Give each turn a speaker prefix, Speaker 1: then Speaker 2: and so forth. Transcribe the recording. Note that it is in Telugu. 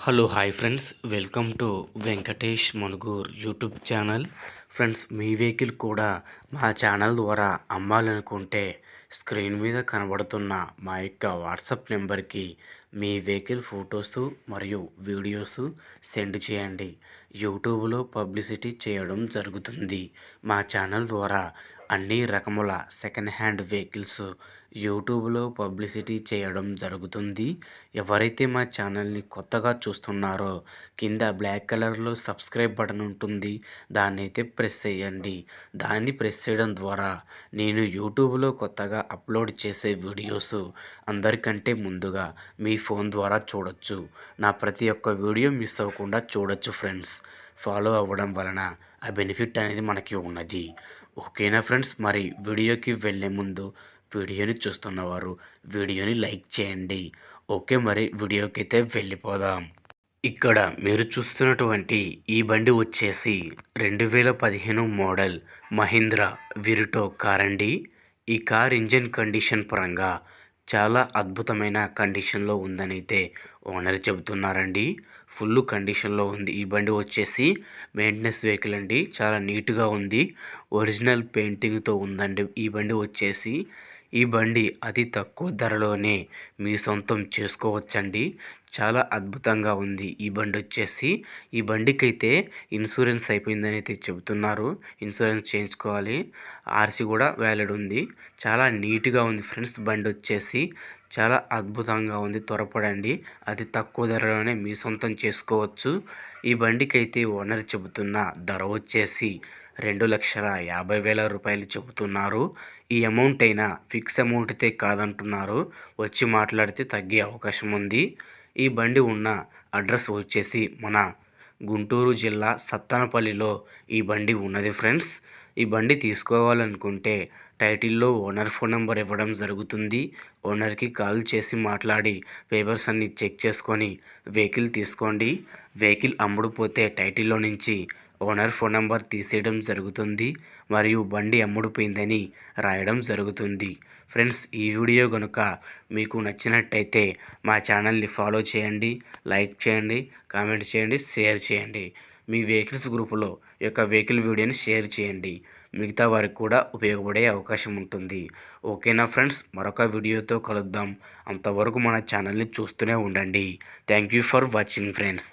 Speaker 1: Hello hi friends, welcome to Venkatesh Manugur YouTube channel. Friends, me vehicle కూడా మా ఛానల్ ద్వారా అమ్మాలనుకుంటే స్క్రీన్ మీద కనబడుతున్న మా యొక్క వాట్సాప్ నెంబర్కి మీ వెహికల్ ఫొటోస్ మరియు వీడియోస్ సెండ్ చేయండి. యూట్యూబ్లో పబ్లిసిటీ చేయడం జరుగుతుంది. మా ఛానల్ ద్వారా అన్ని రకముల సెకండ్ హ్యాండ్ వెహికల్స్ యూట్యూబ్లో పబ్లిసిటీ చేయడం జరుగుతుంది. ఎవరైతే మా ఛానల్ని కొత్తగా చూస్తున్నారో కింద బ్లాక్ కలర్లో సబ్స్క్రైబ్ బటన్ ఉంటుంది, దాన్ని అయితే ప్రెస్ చేయండి. దాన్ని ప్రెస్ చేయడం ద్వారా నేను యూట్యూబ్లో కొత్తగా అప్లోడ్ చేసే వీడియోస్ అందరికంటే ముందుగా మీ ఫోన్ ద్వారా చూడొచ్చు. నా ప్రతి ఒక్క వీడియో మిస్ అవ్వకుండా చూడొచ్చు ఫ్రెండ్స్. ఫాలో అవ్వడం వలన ఆ బెనిఫిట్ అనేది మనకి ఉన్నది. ఓకేనా ఫ్రెండ్స్, మరి వీడియోకి వెళ్ళే ముందు వీడియోని చూస్తున్నవారు వీడియోని లైక్ చేయండి. ఓకే, మరి వీడియోకి అయితే వెళ్ళిపోదాం. ఇక్కడ మీరు చూస్తున్నటువంటి ఈ బండి వచ్చేసి 2015 మోడల్ మహీంద్రా విరిటో కార్ అండి. ఈ కార్ ఇంజన్ కండిషన్ పరంగా చాలా అద్భుతమైన కండిషన్లో ఉందని అయితే ఓనర్ చెబుతున్నారండి. ఫుల్ కండిషన్లో ఉంది. ఈ బండి వచ్చేసి మెయింటెనెన్స్ వెహికల్ అండి. చాలా నీట్గా ఉంది. ఒరిజినల్ పెయింటింగ్తో ఉందండి ఈ బండి వచ్చేసి. ఈ బండి అతి తక్కువ ధరలోనే మీ సొంతం చేసుకోవచ్చండి. చాలా అద్భుతంగా ఉంది ఈ బండి వచ్చేసి. ఈ బండికైతే ఇన్సూరెన్స్ అయిపోయిందని అయితే చెబుతున్నారు. ఇన్సూరెన్స్ చేయించుకోవాలి. ఆర్సీ కూడా వ్యాలిడ్ ఉంది. చాలా నీట్గా ఉంది ఫ్రెండ్స్. బండి వచ్చేసి చాలా అద్భుతంగా ఉంది. త్వరపడండి, అతి తక్కువ ధరలోనే మీ సొంతం చేసుకోవచ్చు. ఈ బండికైతే ఓనర్ చెబుతున్న ధర వచ్చేసి 2,50,000 రూపాయలు చెబుతున్నారు. ఈ అమౌంట్ అయినా ఫిక్స్ అమౌంట్ అయితే కాదంటున్నారు. వచ్చి మాట్లాడితే తగ్గే అవకాశం ఉంది. ఈ బండి ఉన్న అడ్రస్ వచ్చేసి మన గుంటూరు జిల్లా సత్తెనపల్లిలో ఈ బండి ఉన్నది ఫ్రెండ్స్. ఈ బండి తీసుకోవాలనుకుంటే టైటిల్లో ఓనర్ ఫోన్ నెంబర్ ఇవ్వడం జరుగుతుంది. ఓనర్కి కాల్ చేసి మాట్లాడి పేపర్స్ అన్నీ చెక్ చేసుకొని వెహికల్ తీసుకోండి. వెహికల్ అమ్ముడుపోతే టైటిల్లో నుంచి ఓనర్ ఫోన్ నెంబర్ తీసేయడం జరుగుతుంది మరియు బండి అమ్ముడుపోయిందని రాయడం జరుగుతుంది. ఫ్రెండ్స్, ఈ వీడియో కనుక మీకు నచ్చినట్టయితే మా ఛానల్ని ఫాలో చేయండి, లైక్ చేయండి, కామెంట్ చేయండి, షేర్ చేయండి. మీ వెహికల్స్ గ్రూపులో ఈ యొక్క వెహికల్ వీడియోని షేర్ చేయండి. మిగతా వారికి కూడా ఉపయోగపడే అవకాశం ఉంటుంది. ఓకేనా ఫ్రెండ్స్, మరొక వీడియోతో కలుద్దాం. అంతవరకు మన ఛానల్ని చూస్తూనే ఉండండి. Thank you for watching friends.